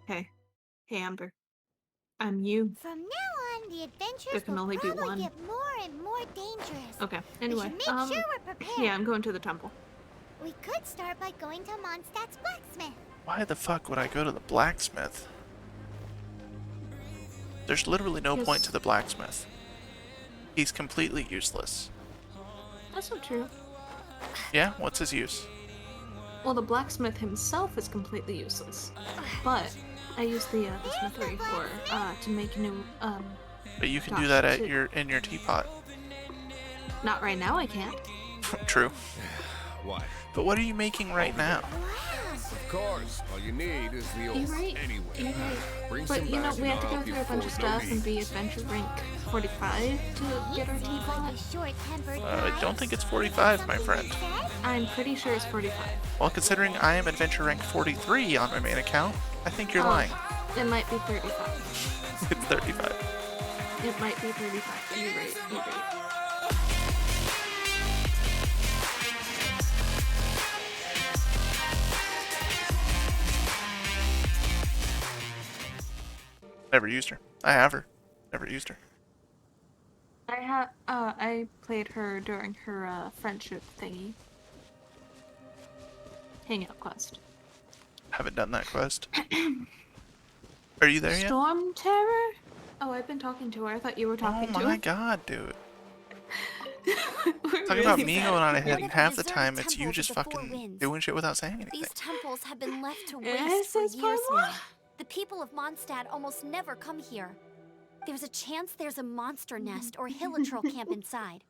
Hey. Hey, Amber. I'm you. From now on, the There adventures can will only be probably one. get more and more dangerous. Okay, We anyway. should make sure we're prepared. Yeah, I'm going to the temple. We could start by going to Mondstadt's blacksmith. Why the fuck would I go to the blacksmith? There's literally no point to the blacksmith. He's completely useless. That's not true. Yeah? What's his use? Well, the blacksmith himself is completely useless. But I use the smithery for to make new But you can gosh, do that at to... in your teapot. Not right now, I can't. True. What? But what are you making right now? Of course. All you need is the old. You're right. Anyway, You're right. bring But some you know, back we and have to I'll go help through you a bunch of afford no stuff and be adventure rank 45 to get our teapot. I don't think it's 45, my friend. I'm pretty sure it's 45. Well, considering I am adventure rank 43 on my main account, I think you're lying. It might be 35. It's 35. It might be 35. You're right. You're right. Never used her. I have her. Never used her. I played her during her friendship thingy. Hangout quest. Haven't done that quest. Are you there yet? Storm Terror? Oh, I've been talking to her. I thought you were talking to her. Oh my god, dude. We're Talking about really me bad. going on ahead, One and of the half the deserted time it's you temples just of the Four fucking Winds. doing shit without saying anything. These temples have been left to Yes, waste for it's years Paula. now. The people of Mondstadt almost never come here. There's a chance there's a monster nest or Hilitrol camp inside.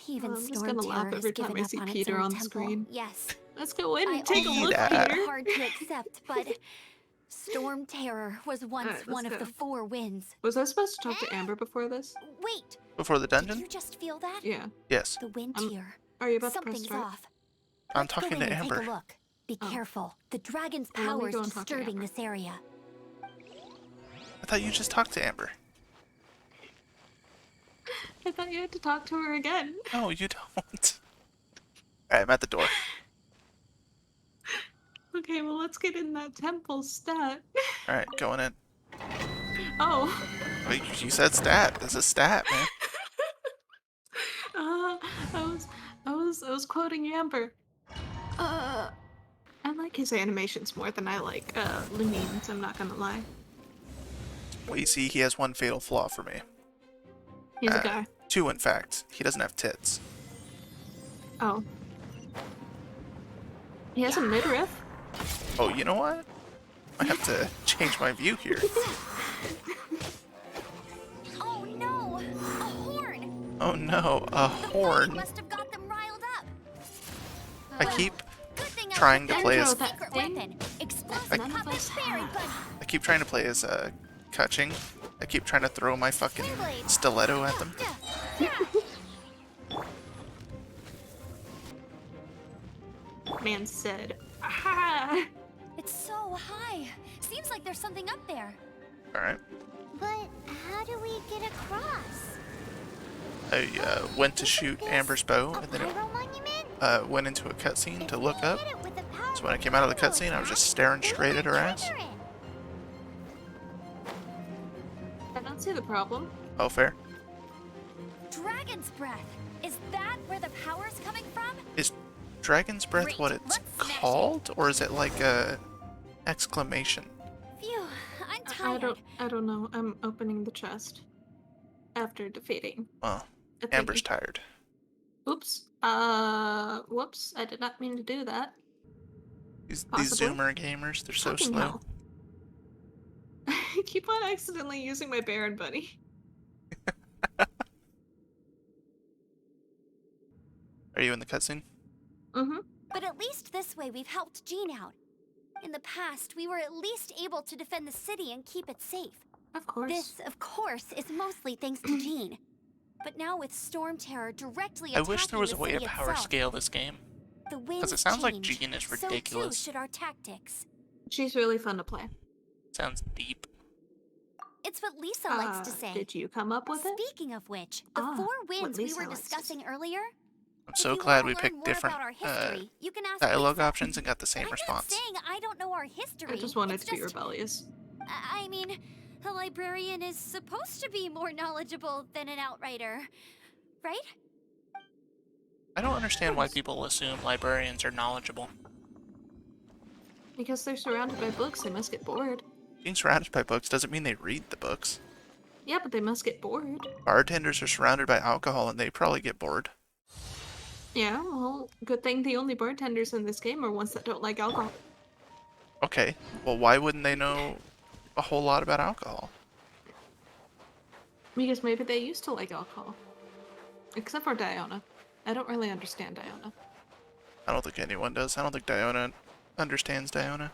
Even I'm just Storm gonna laugh Terror has every time given I up see on its Peter own on the temple. screen. Yes, Let's go in I and take a also look, Peter. find Peter. it hard to accept, but Storm Terror was once Alright, let's one of go. the Four Winds. Was I supposed to talk to Amber before this? Wait, Before the did dungeon? you just feel that? Yeah. Yes. The wind I'm- here. Are you about to press Something's start? off. I'm Let's go talking in to and Amber. Take a look. Be Oh. careful. The dragon's Well, let me power is go and talk to disturbing Amber. this area. I thought you just talked to Amber. I thought you had to talk to her again. No, you don't. Alright, I'm at the door. Okay, well, let's get in that temple stat. Alright, going in. Oh. Wait, you said stat. This is stat, man. Uh, I was quoting Amber. I like his animations more than I like, Lumine's, I'm not gonna lie. Well, you see, he has one fatal flaw for me. He's a guy. Two, in fact. He doesn't have tits. Oh. He has a midriff. Oh, you know what? I have to change my view here. Oh no! A horn! Oh no, a horn. Must have got them riled up. I keep Good thing trying to I play Dendro, as that secret thing. weapon. Explosive None of puppet us fairy have. buddy. I keep trying to play as Kaching. I keep trying to throw my fucking stiletto at them. Man said, ah! It's so high. Seems like there's something up there. Alright. But how do we get across? I went to shoot Amber's bow, and then pyro monument? it went into a cutscene to look up. So when I came out of the cutscene, I was just staring straight at her ass. I don't see the problem. Oh, fair. Dragon's breath. Is that where the power's coming from? Is Dragon's Breath Great, what it's let's smash it. called, or is it like a exclamation? Phew, I'm tired. I don't know. I'm opening the chest. After defeating Well, a thingy. Amber's tired. Oops. Whoops. I did not mean to do that. These Possibly. Zoomer gamers, they're so Fucking slow. hell. I keep on accidentally using my Baron Bunny. Are you in the cutscene? Mm-hmm. But at least this way we've helped Jean out. In the past, we were at least able to defend the city and keep it safe. Of course. This, of course, is mostly thanks to Jean. But now with Storm Terror directly I attacking wish there was a the way to city power itself, scale this game. the winds it sounds like change. Jean is So too ridiculous. should our tactics. She's really fun to play. Sounds deep. It's what Lisa likes to say. Did you come up with it? Speaking of which, the Ah, Four what Winds we Lisa were likes to discussing earlier, I'm so glad we picked different you can ask dialogue Lisa. options and got the same I'm response. not saying I don't know our history. I just wanted It's to be just- rebellious. I mean, a librarian is supposed to be more knowledgeable than an outrider, right? I don't understand why people assume librarians are knowledgeable. Because they're surrounded by books, they must get bored. Being surrounded by books doesn't mean they read the books. Yeah, but they must get bored. Bartenders are surrounded by alcohol and they probably get bored. Yeah, well, good thing the only bartenders in this game are ones that don't like alcohol. Okay, well why wouldn't they know a whole lot about alcohol? Because maybe they used to like alcohol. Except for Diona. I don't really understand Diona. I don't think anyone does. I don't think Diona understands Diona.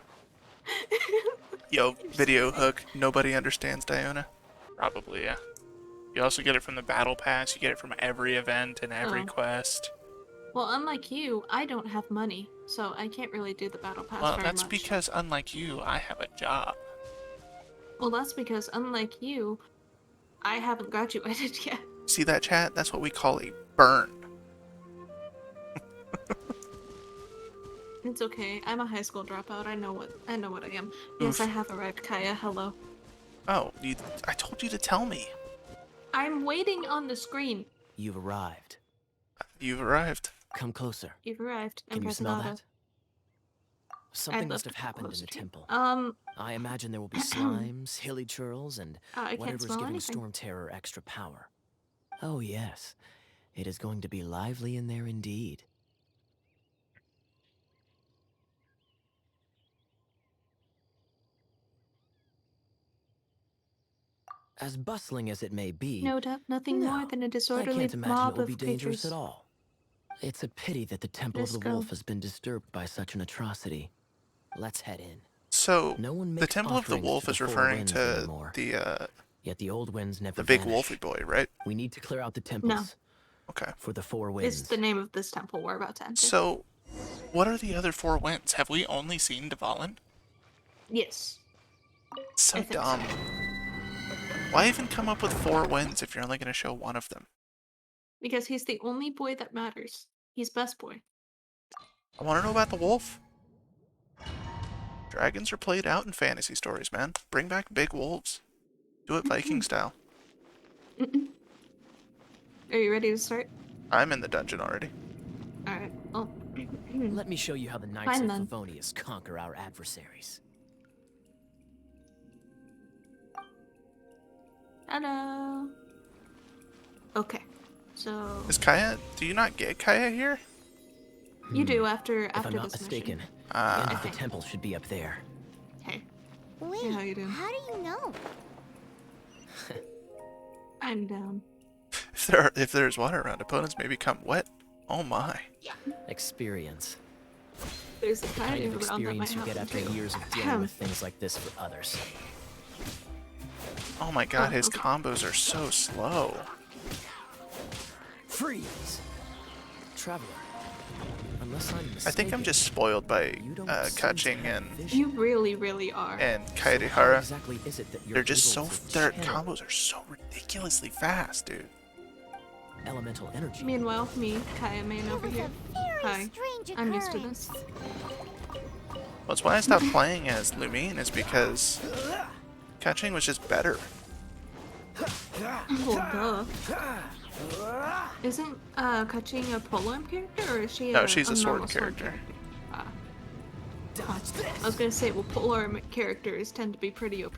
Yo, video hook. Nobody understands Diona. Probably, yeah. You also get it from the battle pass. You get it from every event and every quest. Well, unlike you, I don't have money, so I can't really do the battle pass Well, very that's much. because unlike you, I have a job. Well, that's because unlike you, I haven't graduated yet. See that, chat? That's what we call a burn. It's okay. I'm a high school dropout. I know what I am. Yes, Oof. I have arrived, Kaya. Hello. Oh, I told you to tell me. I'm waiting on the screen. You've arrived. You've arrived. Come closer. You've arrived. I'm Can you pressing smell auto. that? Something I'd must love have to happened in close the it. temple. Um, I imagine there will be slimes, hilly churls, and I can't whatever's smell giving anything. Storm Terror extra power. Oh yes, it is going to be lively in there indeed. As bustling as it may be, no doubt nothing more than a I disorderly can't imagine mob it will of be dangerous creatures. at all. It's a pity that the Temple Let's of the go. Wolf has been disturbed by such an atrocity. Let's head in. So, No one the makes Temple of the offerings Wolf to is the Four referring Winds to anymore. Yet the old winds never the big vanish. wolfy boy, right? We need to clear out the temples Okay. for the Four Winds. It's the name of this temple we're about to enter. So, what are the other four winds? Have we only seen Dvalin? Yes. So I think dumb. Why even come up with four winds if you're only going to show one of them? Because he's the only boy that matters. He's best boy. I want to know about the wolf. Dragons are played out in fantasy stories, man. Bring back big wolves. Do it Viking style. Are you ready to start? I'm in the dungeon already. Alright. Oh. Let me show you how the Knights Fine, of then. Favonius conquer our adversaries. Hello. Okay. So Is Kaya... Do you not get Kaya here? you do after If I'm not this mistaken, mission. the end of Ah. the temple should be up there. Hey, Wait, how you doing? how do you know? I'm down. If there's water around, opponents may become wet. Oh my. Experience. There's a The kind kind of around that might experience you get happen after too. years of dealing with things like this for others. Oh my god, Oh, his okay. combos are so slow. Freeze! Traveler, unless I'm mistaken, I think I'm just spoiled by you don't seem to Kaching have and vision. You really, really are. and So how Kaedehara. exactly is it that you're They're just able so... to Their channel combos are so ridiculously fast, dude. elemental energy? Meanwhile, me, Kaya Main It over was here. a very Hi. strange I'm used to occurrence. this. That's why I stopped playing as Lumine, is because Kaching was just better. Well, duh. Isn't Kaching a polearm character, or is she No, a, she's a sword normal character. Ah. I was gonna say, well, polearm characters tend to be pretty OP.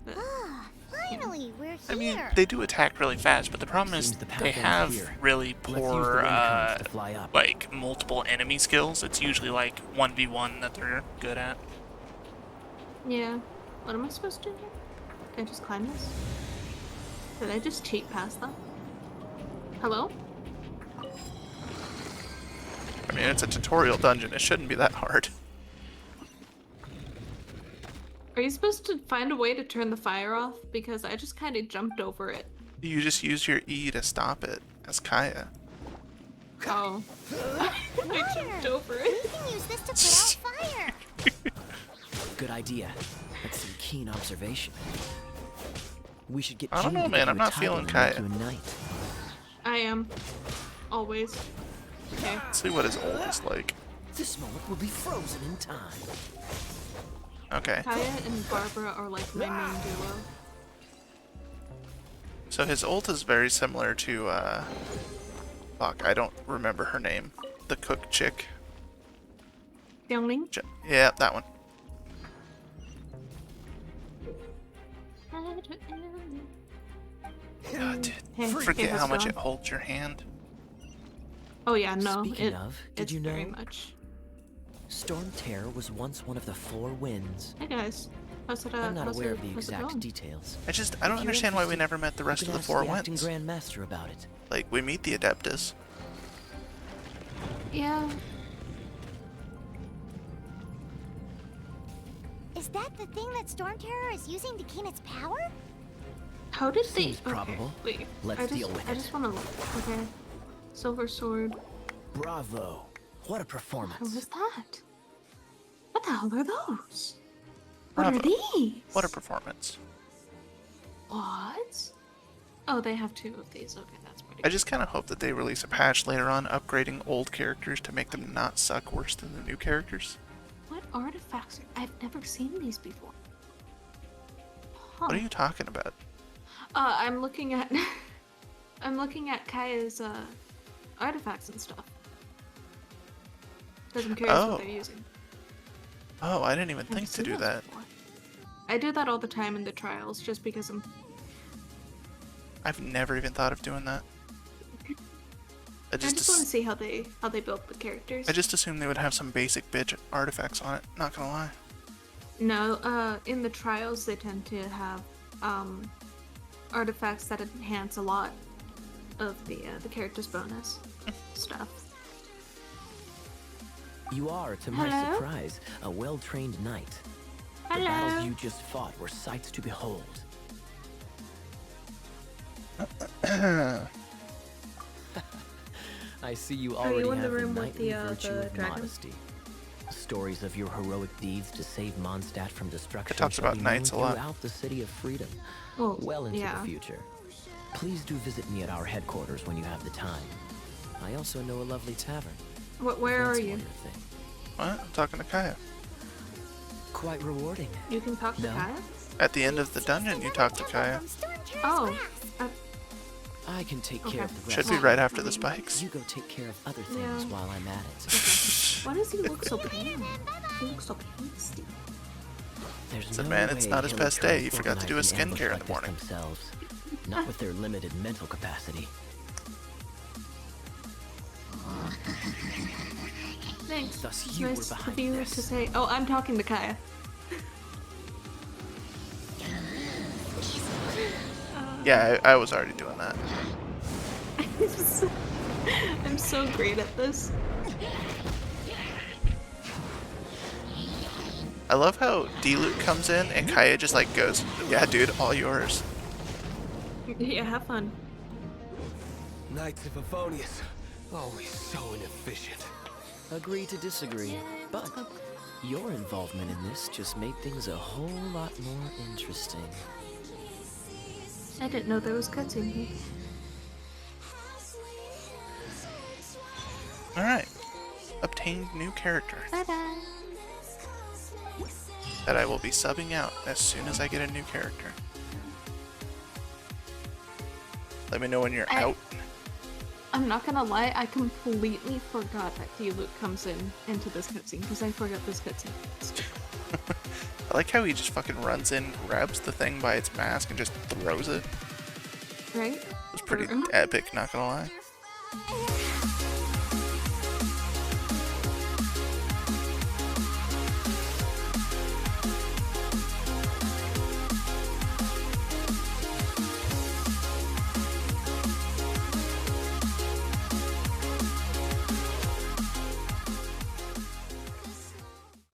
But Ah, finally, we're here. I mean, they do attack really fast, but the problem is Seems the path they ends have here. really Let's use the poor, wind currents to fly up. like, multiple enemy skills. It's usually like 1v1 that they're good at. yeah, what am I supposed to do here? Can I just climb this? Did I just cheat past them? Hello? I mean, it's a tutorial dungeon. It shouldn't be that hard. Are you supposed to find a way to turn the fire off? Because I just kind of jumped over it. You just use your E to stop it, as Kaya. Oh. I jumped over We it. can use this to put out fire. Good idea. That's some keen observation. We should get I don't June know, to man. get I'm you a not title feeling and Kaya. make you a knight. I am. Always. Okay. Let's see what his ult is like. This moment will be frozen in time. Okay. Kaya and Barbara are like my main duo. So his ult is very similar to, fuck, I don't remember her name. The cook chick. Xiangling? Yeah, that one. God, dude, Hey, forget how's how it much going? it holds your hand. Oh yeah, no. Speaking of, did it's you know? very much. Storm Terror was once one of the 4 winds. Hey guys. How's it, I'm not how's aware it, of the how's it exact going? details. I don't If you're understand why we interested, never met the rest you of can the ask 4 the acting winds. Grand Master about it. Like, we meet the Adeptus. Yeah. Is that the thing that Storm Terror is using to gain its power? How did they? Seems probable. Okay, wait. Let's deal with I it. just want to look. Okay. Silver sword. Bravo! What a What performance. was that? What the hell are those? What Bravo. are these? What a performance. What? Oh, they have 2 of these. Okay, that's pretty. I just kind of hope that they release a patch later on upgrading old characters to make them not suck worse than the new characters. What artifacts? I've never seen these before. Huh. What are you talking about? I'm looking at. I'm looking at Kaya's artifacts and stuff. Because I'm curious Oh. what they're using. Oh, I didn't even I've think to seen do those that. before. I do that all the time in the trials, just because I'm. I've never even thought of doing that. I I just want to see how they build the characters. I just assumed they would have some basic bitch artifacts on it. Not gonna lie. No, in the trials they tend to have artifacts that enhance a lot of the character's bonus stuff. You are, to my Hello? surprise, a well-trained knight. The Hello. battles you just fought were sights to behold. I see you Are you already in the have room the with knightly the, virtue the of dragon? modesty. Stories of your heroic deeds to save Mondstadt from destruction It talks shall about be knights known a lot. throughout the City of Freedom, Well, well into yeah. the future. Please do visit me at our headquarters when you have the time. I also know a lovely tavern. Where That's are you? one your thing. What? I'm talking to Kaya. Quite rewarding. You can talk to No. Kaya? At the end of the dungeon, you talk to Kaya. From Storm Terror's Oh, grasp. I can take Okay. care of the Should rest. be right after the spikes. You go take care of other things Yeah. while I'm at it. Why does he look so pale? He looks so pasty. There's Said, no "Man, it's way not his Hilly best day. Trolls He forgot to do organize his an ambush skincare in like the this morning." themselves. Not with their limited mental capacity. Thanks. Thus you nice were of behind you this. to say. Oh, I'm talking to Kaya. Yeah, I was already doing that. I'm so great at this. I love how D-Loot comes in and Kaya just like goes, "Yeah, dude, all yours." Yeah, have fun. Knights of Favonius, always so inefficient. Agree to disagree, but your involvement in this just made things a whole lot more interesting. I didn't know there was cutscene here. Alright. Obtained new character Ta-da! that I will be subbing out as soon as I get a new character. Let me know when you're out. I'm not gonna lie, I completely forgot that D-Luke comes into this cutscene because I forgot this cutscene. I like how he just fucking runs in, grabs the thing by its mask, and just throws it. Right? It's pretty epic, not gonna lie.